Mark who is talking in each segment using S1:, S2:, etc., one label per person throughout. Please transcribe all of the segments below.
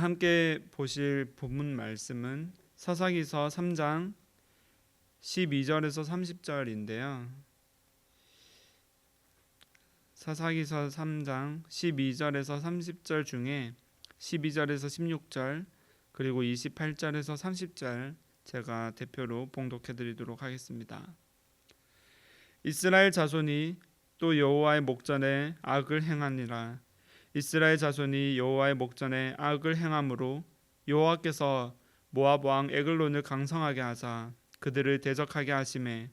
S1: 함께 보실 본문 말씀은 사사기서 3장 12절에서 30절인데요. 사사기서 3장 12절에서 30절 중에 12절에서 16절 그리고 28절에서 30절 제가 대표로 봉독해 드리도록 하겠습니다. 이스라엘 자손이 또 여호와의 목전에 악을 행하니라. 이스라엘 자손이 여호와의 목전에 악을 행함으로 여호와께서 모압 왕 에글론을 강성하게 하사 그들을 대적하게 하심에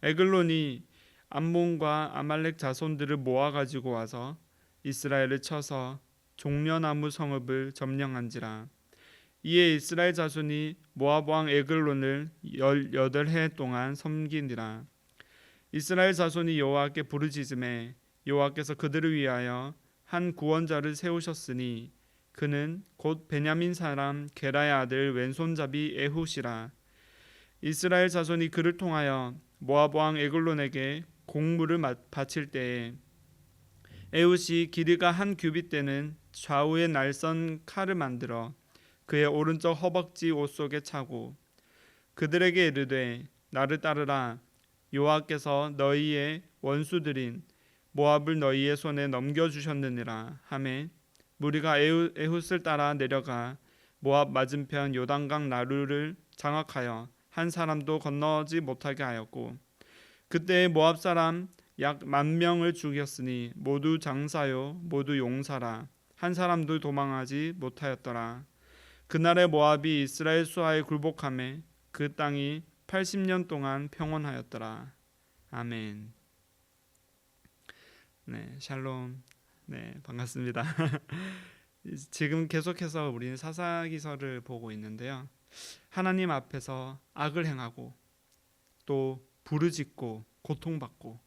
S1: 에글론이 암몬과 아말렉 자손들을 모아 가지고 와서 이스라엘을 쳐서 종려나무 성읍을 점령한지라. 이에 이스라엘 자손이 모압 왕 에글론을 18해 동안 섬기니라. 이스라엘 자손이 여호와께 부르짖음에 여호와께서 그들을 위하여 한 구원자를 세우셨으니 그는 곧 베냐민 사람 게라의 아들 왼손잡이 에훗이라. 이스라엘 자손이 그를 통하여 모압 왕 에글론에게 공물을 바칠 때에 에훗이 길이가 한 규빗 되는 좌우에 날선 칼을 만들어 그의 오른쪽 허벅지 옷 속에 차고 그들에게 이르되 나를 따르라. 여호와께서 너희의 원수들인 모압을 너희의 손에 넘겨주셨느니라 하매 무리가 에훗을 따라 내려가 모압 맞은편 요단강 나루를 장악하여 한 사람도 건너지 못하게 하였고 그때 모압 사람 약 10,000명을 죽였으니 모두 장사요 모두 용사라. 한 사람도 도망하지 못하였더라. 그날에 모압이 이스라엘 수하에 굴복하매 그 땅이 80년 동안 평온하였더라. 아멘. 네, 샬롬. 네, 반갑습니다. 지금 계속해서 우리는 사사기서를 보고 있는데요. 하나님 앞에서 악을 행하고 또 부르짖고 고통받고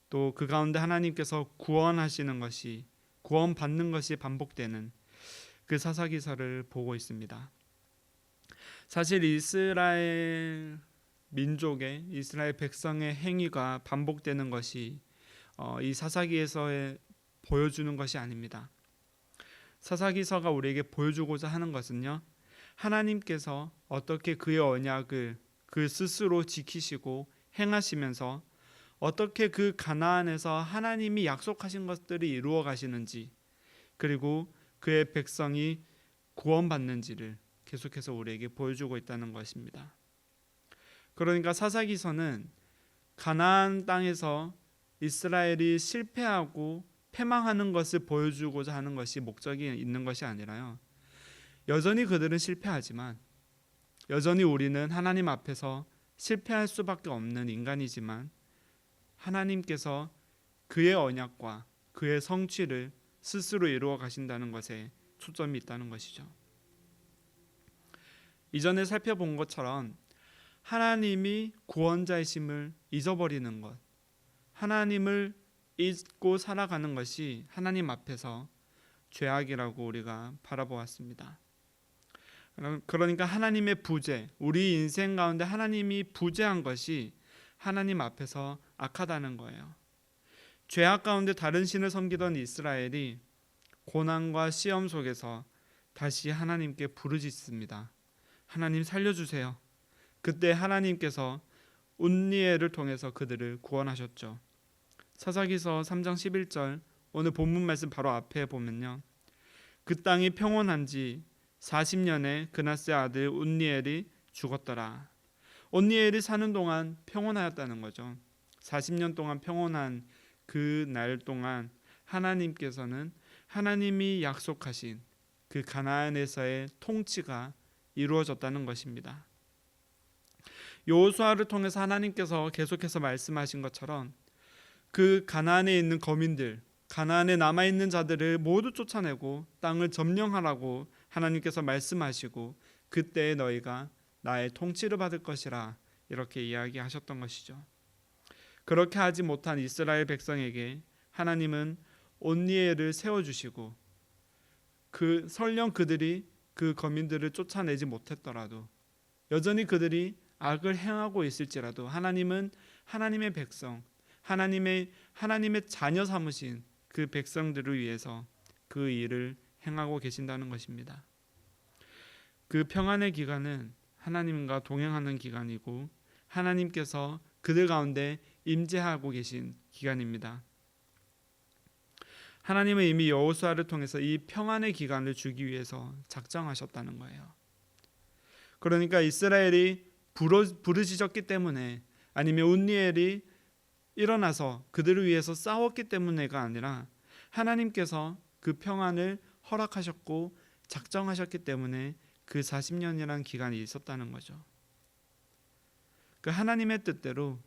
S1: 또 그 가운데 하나님께서 구원하시는 것이 구원받는 것이 반복되는 그 사사기서를 보고 있습니다. 사실 이스라엘 민족의 이스라엘 백성의 행위가 반복되는 것이 이 사사기에서 보여주는 것이 아닙니다. 사사기서가 우리에게 보여주고자 하는 것은요, 하나님께서 어떻게 그의 언약을 그 스스로 지키시고 행하시면서 어떻게 그 가나안에서 하나님이 약속하신 것들이 이루어 가시는지 그리고 그의 백성이 구원받는지를 계속해서 우리에게 보여주고 있다는 것입니다. 그러니까 사사기서는 가나안 땅에서 이스라엘이 실패하고 패망하는 것을 보여주고자 하는 것이 목적이 있는 것이 아니라요. 여전히 그들은 실패하지만 여전히 우리는 하나님 앞에서 실패할 수밖에 없는 인간이지만 하나님께서 그의 언약과 그의 성취를 스스로 이루어 가신다는 것에 초점이 있다는 것이죠. 이전에 살펴본 것처럼 하나님이 구원자이심을 잊어버리는 것, 하나님을 잊고 살아가는 것이 하나님 앞에서 죄악이라고 우리가 바라보았습니다. 그러니까 하나님의 부재, 우리 인생 가운데 하나님이 부재한 것이 하나님 앞에서 악하다는 거예요. 죄악 가운데 다른 신을 섬기던 이스라엘이 고난과 시험 속에서 다시 하나님께 부르짖습니다. 하나님 살려주세요. 그때 하나님께서 온니엘을 통해서 그들을 구원하셨죠. 사사기서 3장 11절 오늘 본문 말씀 바로 앞에 보면요. 그 땅이 평온한지 40년에 그나스의 아들 온니엘이 죽었더라. 온니엘이 사는 동안 평온하였다는 거죠. 40년 동안 평온한 그 날 동안 하나님께서는 하나님이 약속하신 그 가나안에서의 통치가 이루어졌다는 것입니다. 여호수아를 통해서 하나님께서 계속해서 말씀하신 것처럼 그 가나안에 있는 거민들, 가나안에 남아있는 자들을 모두 쫓아내고 땅을 점령하라고 하나님께서 말씀하시고 그때 너희가 나의 통치를 받을 것이라 이렇게 이야기하셨던 것이죠. 그렇게 하지 못한 이스라엘 백성에게 하나님은 온니엘을 세워주시고 설령 그들이 그 거민들을 쫓아내지 못했더라도 여전히 그들이 악을 행하고 있을지라도 하나님은 하나님의 백성, 하나님의 자녀 삼으신 그 백성들을 위해서 그 일을 행하고 계신다는 것입니다. 그 평안의 기간은 하나님과 동행하는 기간이고 하나님께서 그들 가운데 임재하고 계신 기간입니다. 하나님은 이미 여호수아를 통해서 이 평안의 기간을 주기 위해서 작정하셨다는 거예요. 그러니까 이스라엘이 부르짖었기 때문에 아니면 온니엘이 일어나서 그들을 위해서 싸웠기 때문에가 아니라 하나님께서 그 평안을 허락하셨고 작정하셨기 때문에 그 40년이라는 기간이 있었다는 거죠. 그 하나님의 뜻대로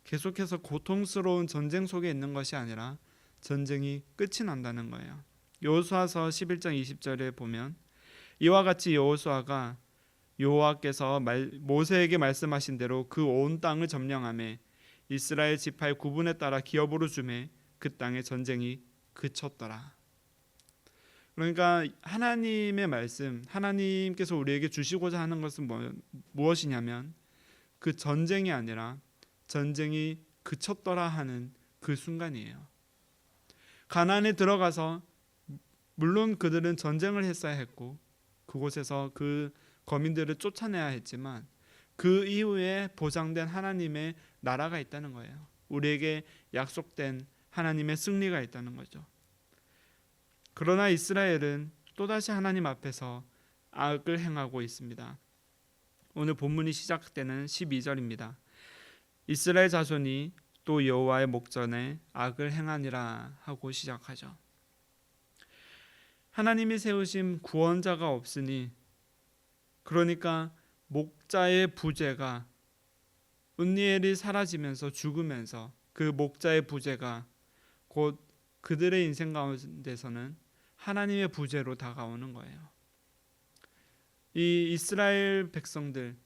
S1: 계속해서 고통스러운 전쟁 속에 있는 것이 아니라 전쟁이 끝이 난다는 거예요. 여호수아서 11장 20절에 보면 이와 같이 여호수아가 여호와께서 모세에게 말씀하신 대로 그 온 땅을 점령하며 이스라엘 지파의 구분에 따라 기업으로 주매 그 땅의 전쟁이 그쳤더라. 그러니까 하나님의 말씀, 하나님께서 우리에게 주시고자 하는 것은 무엇이냐면 그 전쟁이 아니라 전쟁이 그쳤더라 하는 그 순간이에요. 가나안에 들어가서 물론 그들은 전쟁을 했어야 했고 그곳에서 그 거민들을 쫓아내야 했지만 그 이후에 보장된 하나님의 나라가 있다는 거예요. 우리에게 약속된 하나님의 승리가 있다는 거죠. 그러나 이스라엘은 또다시 하나님 앞에서 악을 행하고 있습니다. 오늘 본문이 시작되는 12절입니다. 이스라엘 자손이 또 여호와의 목전에 악을 행하니라 하고 시작하죠. 하나님이 세우신 구원자가 없으니 그러니까 목자의 부재가 온니엘이 사라지면서 죽으면서 그 목자의 부재가 곧 그들의 인생 가운데서는 하나님의 부재로 다가오는 거예요. 이 이스라엘 백성들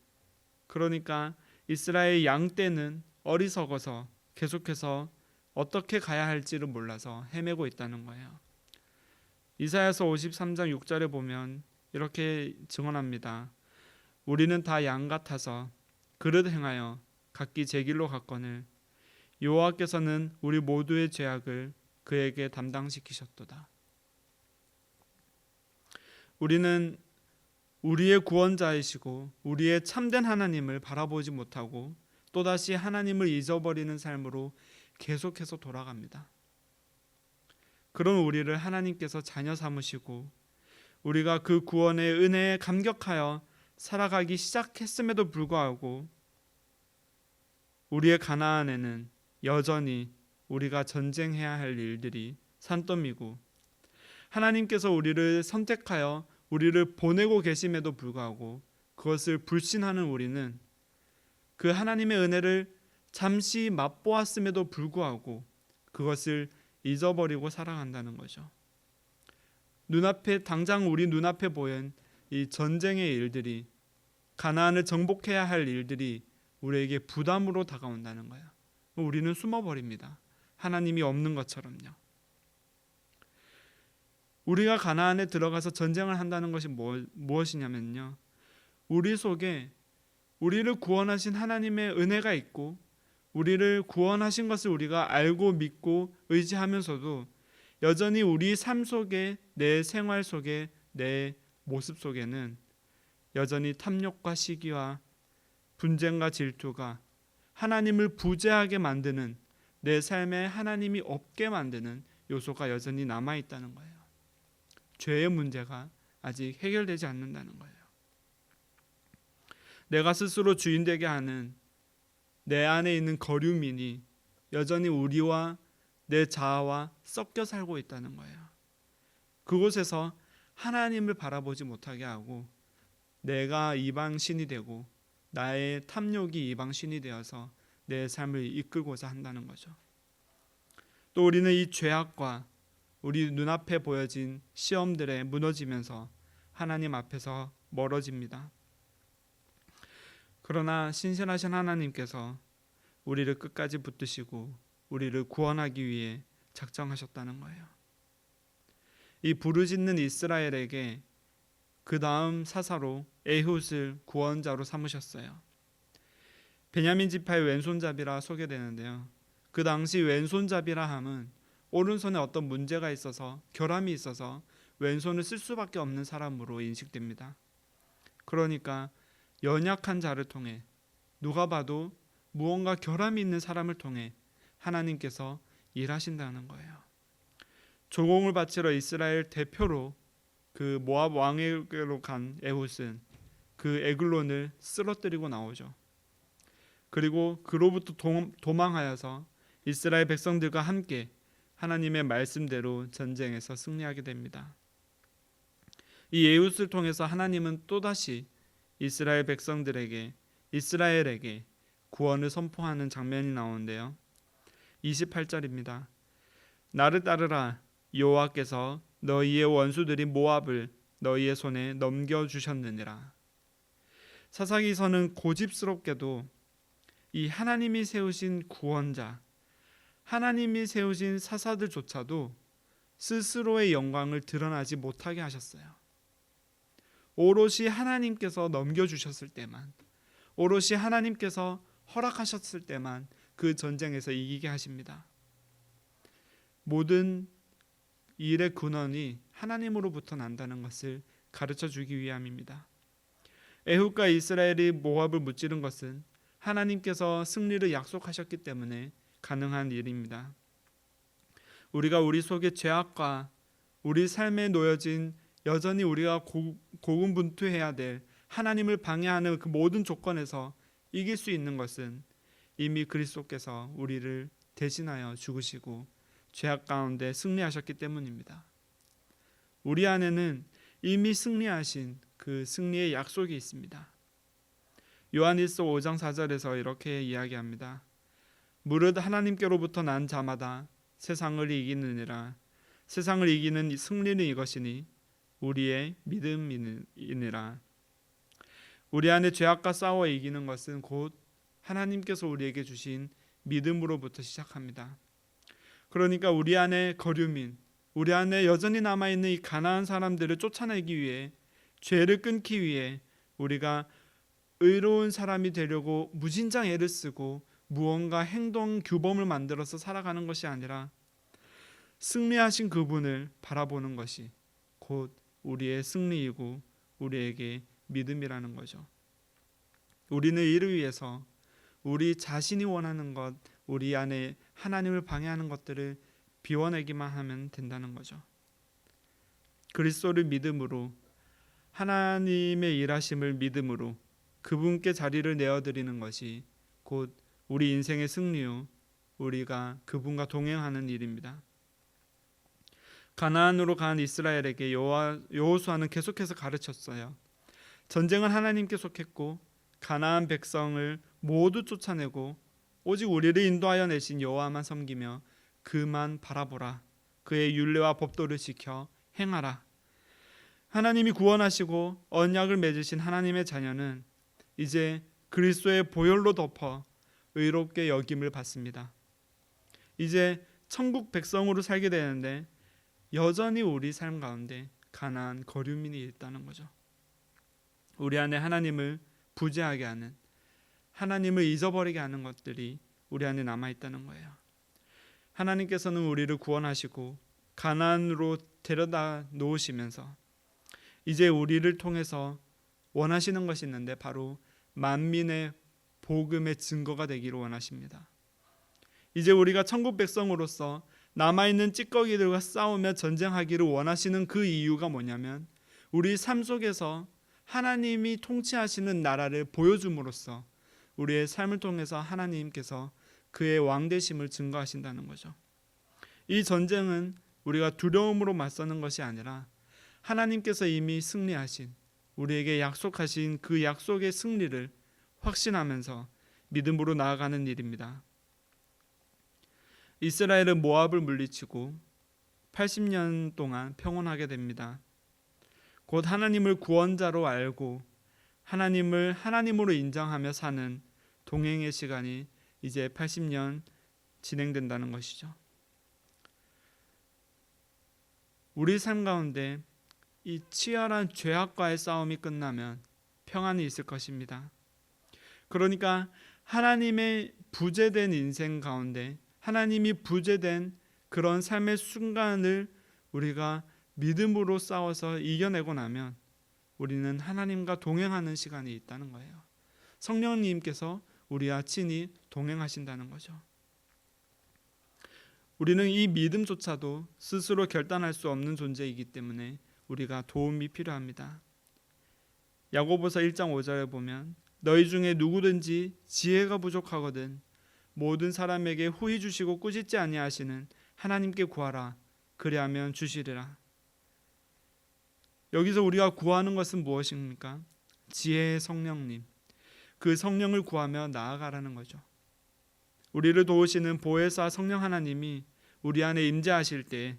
S1: 그러니까 이스라엘 양떼는 어리석어서 계속해서 어떻게 가야 할지를 몰라서 헤매고 있다는 거예요. 이사야서 53장 6절에 보면 이렇게 증언합니다. 우리는 다 양 같아서 그릇 행하여 각기 제 길로 갔거늘 여호와께서는 우리 모두의 죄악을 그에게 담당시키셨도다. 우리는 우리의 구원자이시고 우리의 참된 하나님을 바라보지 못하고 또다시 하나님을 잊어버리는 삶으로 계속해서 돌아갑니다. 그런 우리를 하나님께서 자녀 삼으시고 우리가 그 구원의 은혜에 감격하여 살아가기 시작했음에도 불구하고 우리의 가나안에는 여전히 우리가 전쟁해야 할 일들이 산더미고 하나님께서 우리를 선택하여 우리를 보내고 계심에도 불구하고 그것을 불신하는 우리는 그 하나님의 은혜를 잠시 맛보았음에도 불구하고 그것을 잊어버리고 살아간다는 거죠. 눈앞에 당장 우리 눈앞에 보인 이 전쟁의 일들이 가나안을 정복해야 할 일들이 우리에게 부담으로 다가온다는 거예요. 우리는 숨어버립니다. 하나님이 없는 것처럼요. 우리가 가나안에 들어가서 전쟁을 한다는 것이 무엇이냐면요. 우리 속에 우리를 구원하신 하나님의 은혜가 있고 우리를 구원하신 것을 우리가 알고 믿고 의지하면서도 여전히 우리 삶 속에 내 생활 속에 내 모습 속에는 여전히 탐욕과 시기와 분쟁과 질투가 하나님을 부재하게 만드는 내 삶에 하나님이 없게 만드는 요소가 여전히 남아있다는 거예요. 죄의 문제가 아직 해결되지 않는다는 거예요. 내가 스스로 주인 되게 하는 내 안에 있는 거류민이 여전히 우리와 내 자아와 섞여 살고 있다는 거예요. 그곳에서 하나님을 바라보지 못하게 하고 내가 이방신이 되고 나의 탐욕이 이방신이 되어서 내 삶을 이끌고자 한다는 거죠. 또 우리는 이 죄악과 우리 눈앞에 보여진 시험들에 무너지면서 하나님 앞에서 멀어집니다. 그러나 신실하신 하나님께서 우리를 끝까지 붙드시고 우리를 구원하기 위해 작정하셨다는 거예요. 이 부르짖는 이스라엘에게 그 다음 사사로 에훗을 구원자로 삼으셨어요. 베냐민 지파의 왼손잡이라 소개되는데요. 그 당시 왼손잡이라 함은 오른손에 어떤 문제가 있어서 결함이 있어서 왼손을 쓸 수밖에 없는 사람으로 인식됩니다. 그러니까 연약한 자를 통해, 누가 봐도 무언가 결함이 있는 사람을 통해 하나님께서 일하신다는 거예요. 조공을 바치러 이스라엘 대표로 그 모압 왕에게로 간 에훗은 그 에글론을 쓰러뜨리고 나오죠. 그리고 그로부터 도망하여서 이스라엘 백성들과 함께 하나님의 말씀대로 전쟁에서 승리하게 됩니다. 이 에훗을 통해서 하나님은 또다시 이스라엘에게 구원을 선포하는 장면이 나오는데요. 28절입니다. 나를 따르라. 여호와께서 너희의 원수들인 모압을 너희의 손에 넘겨주셨느니라. 사사기서는 고집스럽게도 이 하나님이 세우신 구원자, 하나님이 세우신 사사들조차도 스스로의 영광을 드러나지 못하게 하셨어요. 오롯이 하나님께서 넘겨주셨을 때만, 오롯이 하나님께서 허락하셨을 때만 그 전쟁에서 이기게 하십니다. 모든 일의 근원이 하나님으로부터 난다는 것을 가르쳐 주기 위함입니다. 에훗과 이스라엘이 모압을 무찌른 것은 하나님께서 승리를 약속하셨기 때문에 가능한 일입니다. 우리가 우리 속에 죄악과 우리 삶에 놓여진 여전히 우리가 고군분투해야 될 하나님을 방해하는 그 모든 조건에서 이길 수 있는 것은 이미 그리스도께서 우리를 대신하여 죽으시고 죄악 가운데 승리하셨기 때문입니다. 우리 안에는 이미 승리하신 그 승리의 약속이 있습니다. 요한일서 5장 4절에서 이렇게 이야기합니다. 무릇 하나님께로부터 난 자마다 세상을 이기느니라. 세상을 이기는 승리는 이것이니 우리의 믿음이니라. 우리 안에 죄악과 싸워 이기는 것은 곧 하나님께서 우리에게 주신 믿음으로부터 시작합니다. 그러니까 우리 안에 거류민, 우리 안에 여전히 남아있는 이 가나안 사람들을 쫓아내기 위해, 죄를 끊기 위해 우리가 의로운 사람이 되려고 무진장 애를 쓰고 무언가 행동 규범을 만들어서 살아가는 것이 아니라 승리하신 그분을 바라보는 것이 곧 우리의 승리이고 우리에게 믿음이라는 거죠. 우리는 이를 위해서 우리 자신이 원하는 것, 우리 안에 하나님을 방해하는 것들을 비워내기만 하면 된다는 거죠. 그리스도를 믿음으로, 하나님의 일하심을 믿음으로 그분께 자리를 내어드리는 것이 곧 우리 인생의 승리요, 우리가 그분과 동행하는 일입니다. 가나안으로 간 이스라엘에게 여호수아는 계속해서 가르쳤어요. 전쟁은 하나님께 속했고 가나안 백성을 모두 쫓아내고 오직 우리를 인도하여 내신 여호와만 섬기며 그만 바라보라. 그의 율례와 법도를 지켜 행하라. 하나님이 구원하시고 언약을 맺으신 하나님의 자녀는 이제 그리스도의 보혈로 덮어 의롭게 여김을 받습니다. 이제 천국 백성으로 살게 되는데 여전히 우리 삶 가운데 가나안 거류민이 있다는 거죠. 우리 안에 하나님을 부재하게 하는, 하나님을 잊어버리게 하는 것들이 우리 안에 남아있다는 거예요. 하나님께서는 우리를 구원하시고 가나안으로 데려다 놓으시면서 이제 우리를 통해서 원하시는 것이 있는데 바로 만민의 복음의 증거가 되기를 원하십니다. 이제 우리가 천국 백성으로서 남아있는 찌꺼기들과 싸우며 전쟁하기를 원하시는 그 이유가 뭐냐면 우리 삶 속에서 하나님이 통치하시는 나라를 보여줌으로써 우리의 삶을 통해서 하나님께서 그의 왕되심을 증거하신다는 거죠. 이 전쟁은 우리가 두려움으로 맞서는 것이 아니라 하나님께서 이미 승리하신, 우리에게 약속하신 그 약속의 승리를 확신하면서 믿음으로 나아가는 일입니다. 이스라엘은 모압을 물리치고 80년 동안 평온하게 됩니다. 곧 하나님을 구원자로 알고 하나님을 하나님으로 인정하며 사는 동행의 시간이 이제 80년 진행된다는 것이죠. 우리 삶 가운데 이 치열한 죄악과의 싸움이 끝나면 평안이 있을 것입니다. 그러니까 하나님의 부재된 인생 가운데 하나님이 부재된 그런 삶의 순간을 우리가 믿음으로 싸워서 이겨내고 나면 우리는 하나님과 동행하는 시간이 있다는 거예요. 성령님께서 우리와 친히 동행하신다는 거죠. 우리는 이 믿음조차도 스스로 결단할 수 없는 존재이기 때문에 우리가 도움이 필요합니다. 야고보서 1장 5절에 보면 너희 중에 누구든지 지혜가 부족하거든 모든 사람에게 후히 주시고 꾸짖지 아니하시는 하나님께 구하라 그리하면 주시리라. 여기서 우리가 구하는 것은 무엇입니까? 지혜의 성령님, 그 성령을 구하며 나아가라는 거죠. 우리를 도우시는 보혜사 성령 하나님이 우리 안에 임재하실 때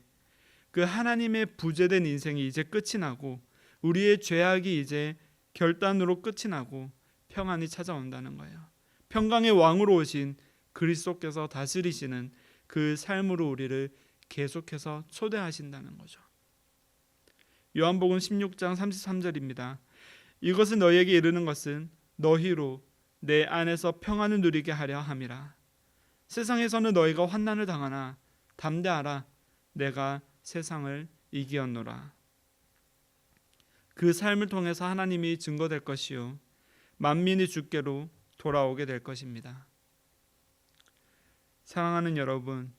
S1: 그 하나님의 부재된 인생이 이제 끝이 나고 우리의 죄악이 이제 결단으로 끝이 나고 평안이 찾아온다는 거예요. 평강의 왕으로 오신 그리스도께서 다스리시는 그 삶으로 우리를 계속해서 초대하신다는 거죠. 요한복음 16장 33절입니다. 이것은 너희에게 이르는 것은 너희로 내 안에서 평안을 누리게 하려 함이라. 세상에서는 너희가 환난을 당하나 담대하라 내가 세상을 이기었노라. 그 삶을 통해서 하나님이 증거될 것이요 만민이 주께로 돌아오게 될 것입니다. 사랑하는 여러분,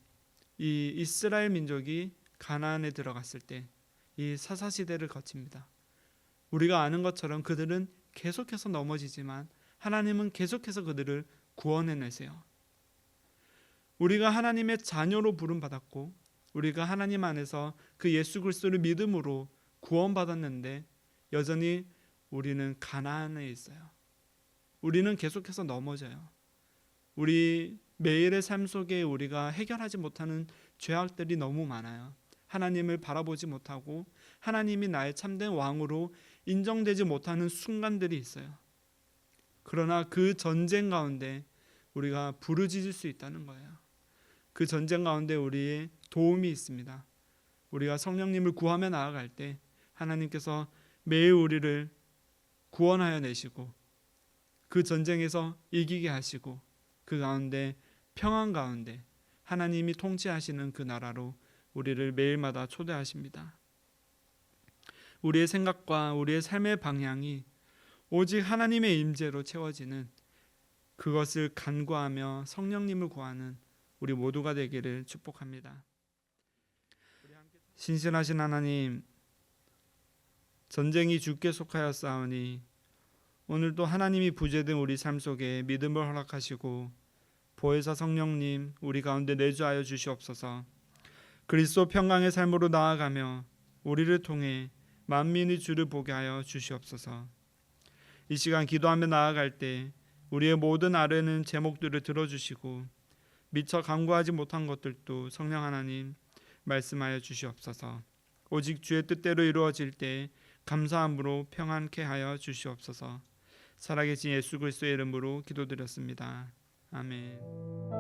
S1: 이 이스라엘 민족이 가나안에 들어갔을 때 이 사사시대를 거칩니다. 우리가 아는 것처럼 그들은 계속해서 넘어지지만 하나님은 계속해서 그들을 구원해내세요. 우리가 하나님의 자녀로 부름받았고 우리가 하나님 안에서 그 예수 그리스도를 믿음으로 구원받았는데 여전히 우리는 가나안에 있어요. 우리는 계속해서 넘어져요. 우리 매일의 삶 속에 우리가 해결하지 못하는 죄악들이 너무 많아요. 하나님을 바라보지 못하고 하나님이 나의 참된 왕으로 인정되지 못하는 순간들이 있어요. 그러나 그 전쟁 가운데 우리가 부르짖을 수 있다는 거예요. 그 전쟁 가운데 우리의 도움이 있습니다. 우리가 성령님을 구하며 나아갈 때 하나님께서 매일 우리를 구원하여 내시고 그 전쟁에서 이기게 하시고 그 가운데 평안 가운데 하나님이 통치하시는 그 나라로 우리를 매일마다 초대하십니다. 우리의 생각과 우리의 삶의 방향이 오직 하나님의 임재로 채워지는 그것을 간구하며 성령님을 구하는 우리 모두가 되기를 축복합니다. 신실하신 하나님, 전쟁이 주께 속하였사오니 오늘도 하나님이 부재된 우리 삶 속에 믿음을 허락하시고 보혜사 성령님 우리 가운데 내주하여 주시옵소서. 그리스도 평강의 삶으로 나아가며 우리를 통해 만민이 주를 보게 하여 주시옵소서. 이 시간 기도하며 나아갈 때 우리의 모든 아뢰는 제목들을 들어주시고 미처 간구하지 못한 것들도 성령 하나님 말씀하여 주시옵소서. 오직 주의 뜻대로 이루어질 때 감사함으로 평안케 하여 주시옵소서. 살아계신 예수 그리스도의 이름으로 기도드렸습니다. 아멘.